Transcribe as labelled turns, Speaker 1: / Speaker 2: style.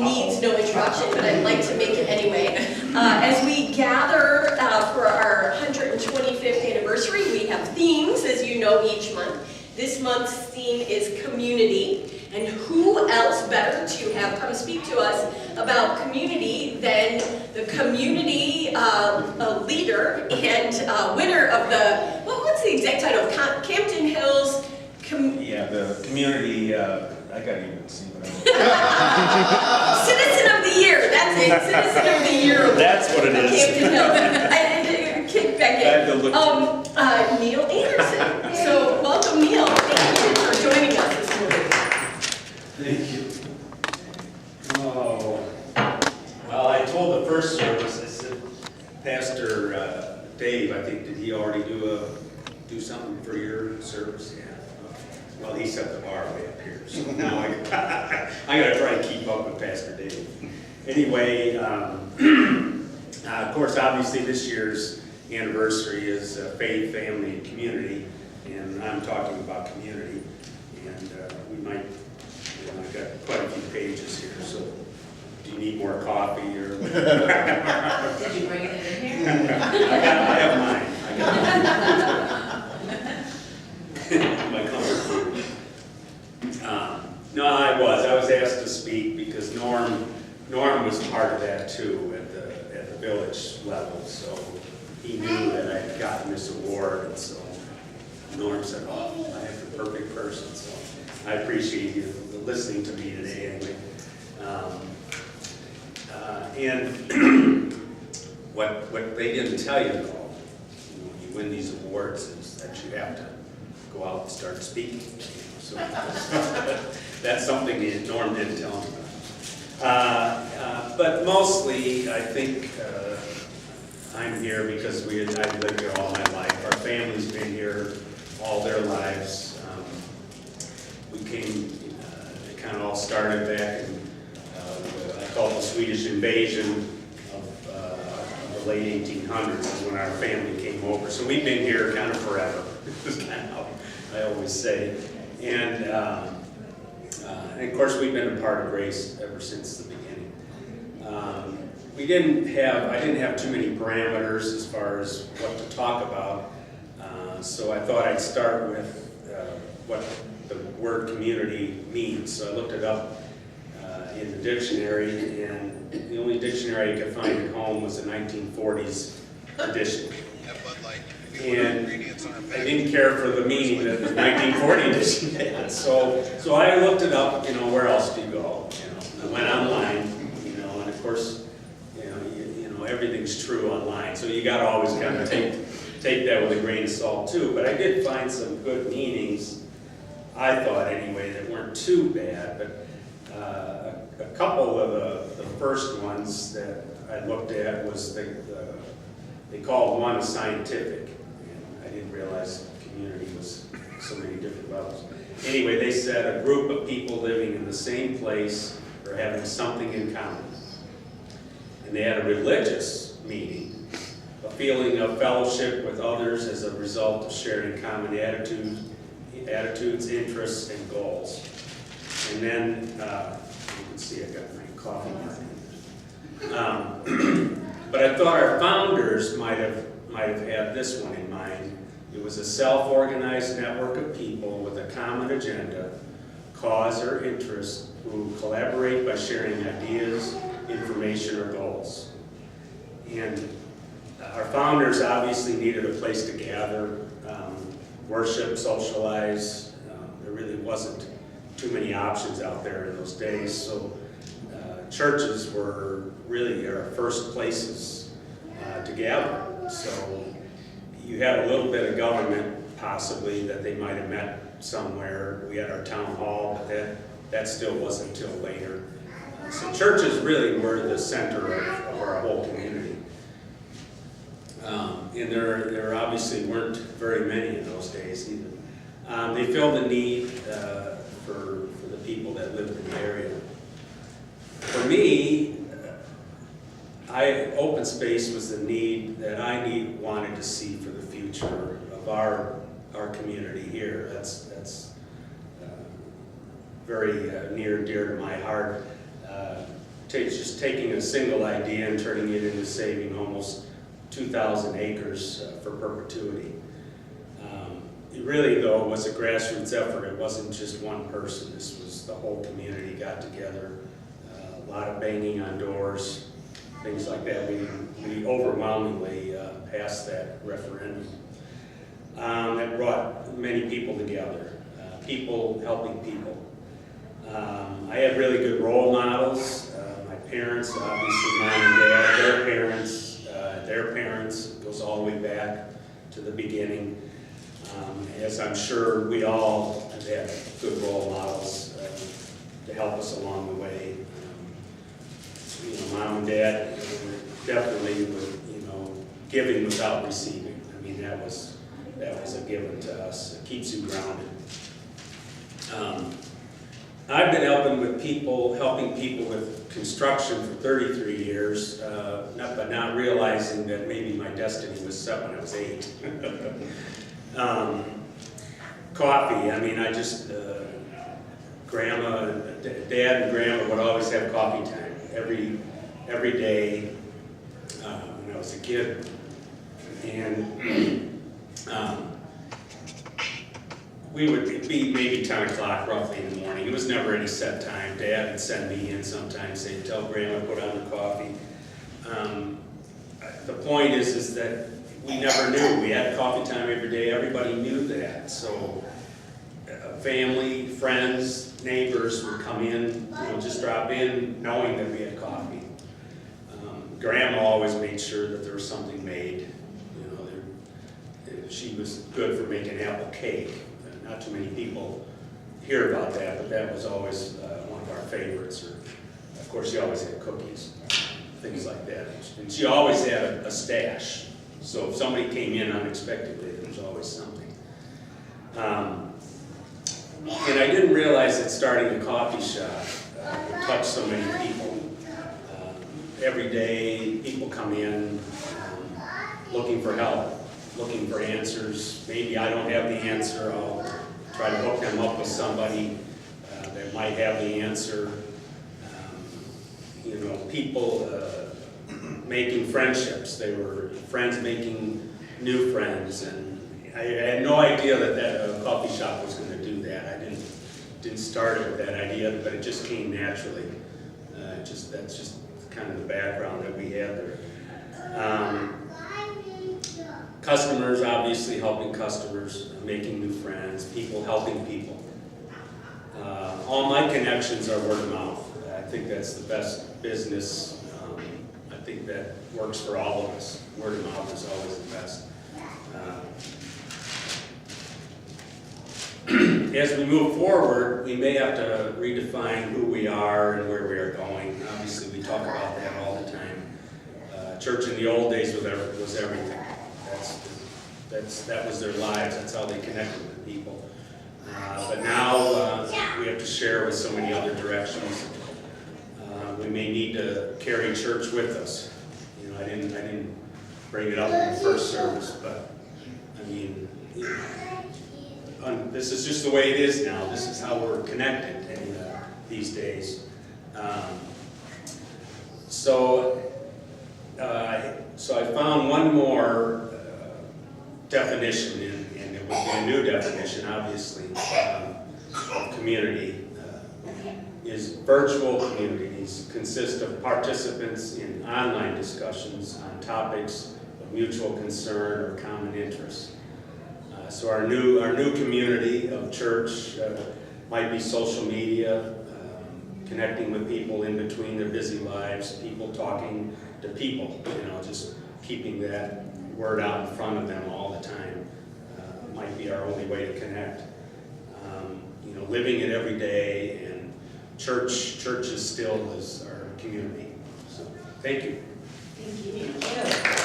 Speaker 1: needs no introduction, but I'd like to make it anyway. As we gather for our 125th anniversary, we have themes, as you know, each month. This month's theme is community. And who else better to have come speak to us about community than the community leader and winner of the, what's the exact title? Campton Hills.
Speaker 2: Yeah, the community, I got to even see what
Speaker 1: Citizen of the Year, that's it. Citizen of the Year.
Speaker 2: That's what it is.
Speaker 1: Campton Hills. Kick back in. Neal Anderson. So welcome, Neal. Thank you for joining us this morning.
Speaker 3: Thank you. Oh, well, I told the first service, I said, Pastor Dave, I think, did he already do something for your service? Yeah. Well, he set the bar way up here, so now I got to try and keep up with Pastor Dave. Anyway, of course, obviously this year's anniversary is faith, family, and community, and I'm talking about community, and we might. I've got quite a few pages here, so do you need more coffee or
Speaker 4: Did you bring it in here?
Speaker 3: I have mine. My comfort food. No, I was asked to speak because Norm was part of that too at the village level, so he knew that I had gotten this award, and so Norm said, "Oh, I have the perfect person." So I appreciate you listening to me today anyway. And what they didn't tell you though, when you win these awards, is that you have to go out and start speaking. So that's something that Norm didn't tell me about. But mostly, I think I'm here because I've lived here all my life. Our family's been here all their lives. We came, it kind of all started back in, I call it the Swedish invasion of the late 1800s when our family came over. So we've been here kind of forever. This is kind of how I always say. And of course we've been a part of Grace ever since the beginning. I didn't have too many parameters as far as what to talk about. So I thought I'd start with what the word community means. So I looked it up in the dictionary, and the only dictionary I could find at home was the 1940s edition. And I didn't care for the meaning that the 1940 edition had. So I looked it up, where else do you go? I went online, and of course, everything's true online. So you got to always kind of take that with a grain of salt too. But I did find some good meanings, I thought anyway, that weren't too bad. But a couple of the first ones that I looked at was they called one scientific. And I didn't realize community was so many different levels. Anyway, they said a group of people living in the same place or having something in common. And they had a religious meaning, a feeling of fellowship with others as a result of sharing common attitudes, interests, and goals. And then, you can see I got my coffee mark. But I thought our founders might have had this one in mind. It was a self-organized network of people with a common agenda, cause, or interest who collaborate by sharing ideas, information, or goals. And our founders obviously needed a place to gather, worship, socialize. There really wasn't too many options out there in those days, so churches were really our first places to gather. So you had a little bit of government, possibly, that they might have met somewhere. We had our town hall, but that still wasn't until later. So churches really were the center of our whole community. And there obviously weren't very many in those days either. They filled the need for the people that lived in the area. For me, open space was the need that I wanted to see for the future of our community here. That's very near and dear to my heart. just taking a single idea and turning it into saving almost 2,000 acres for perpetuity. It really, though, was a grassroots effort. It wasn't just one person. This was the whole community got together. A lot of banging on doors, things like that. We overwhelmingly passed that referendum. That brought many people together, people helping people. I had really good role models. My parents, obviously mom and dad, their parents, it goes all the way back to the beginning. As I'm sure we all have had good role models to help us along the way. Mom and dad definitely were, giving without receiving. I mean, that was a given to us. It keeps you grounded. I've been helping people with construction for 33 years, but not realizing that maybe my destiny was set when I was 8. Coffee, I mean, Dad and Grandma would always have coffee time every day when I was a kid. And we would be maybe 10 o'clock roughly in the morning. It was never any set time. Dad would send me in sometimes, say, tell Grandma to put on the coffee. The point is that we never knew. We had coffee time every day. Everybody knew that. So family, friends, neighbors would come in, just drop in knowing that we had coffee. Grandma always made sure that there was something made. She was good for making apple cake. Not too many people hear about that, but that was always one of our favorites. Of course, she always had cookies, things like that. And she always had a stash. So if somebody came in unexpectedly, there was always something. And I didn't realize that starting a coffee shop would touch so many people. Every day, people come in looking for help, looking for answers. Maybe I don't have the answer. I'll try to hook them up with somebody that might have the answer. People making friendships. They were friends making new friends, and I had no idea that a coffee shop was going to do that. I didn't start it with that idea, but it just came naturally. That's just kind of the background that we had there. Customers, obviously helping customers, making new friends, people helping people. All my connections are word of mouth. I think that's the best business. I think that works for all of us. Word of mouth is always the best. As we move forward, we may have to redefine who we are and where we are going. Obviously, we talk about that all the time. Church in the old days was everything. That was their lives. That's how they connected with people. But now we have to share with so many other directions. We may need to carry church with us. I didn't bring it up in the first service, but I mean, this is just the way it is now. This is how we're connected these days. So I found one more definition, and it would be a new definition, obviously, of community. Is virtual communities consist of participants in online discussions on topics of mutual concern or common interest. So our new community of church might be social media, connecting with people in between their busy lives, people talking to people, just keeping that word out in front of them all the time might be our only way to connect. Living it every day, and church is still as our community. So, thank you.
Speaker 4: Thank you.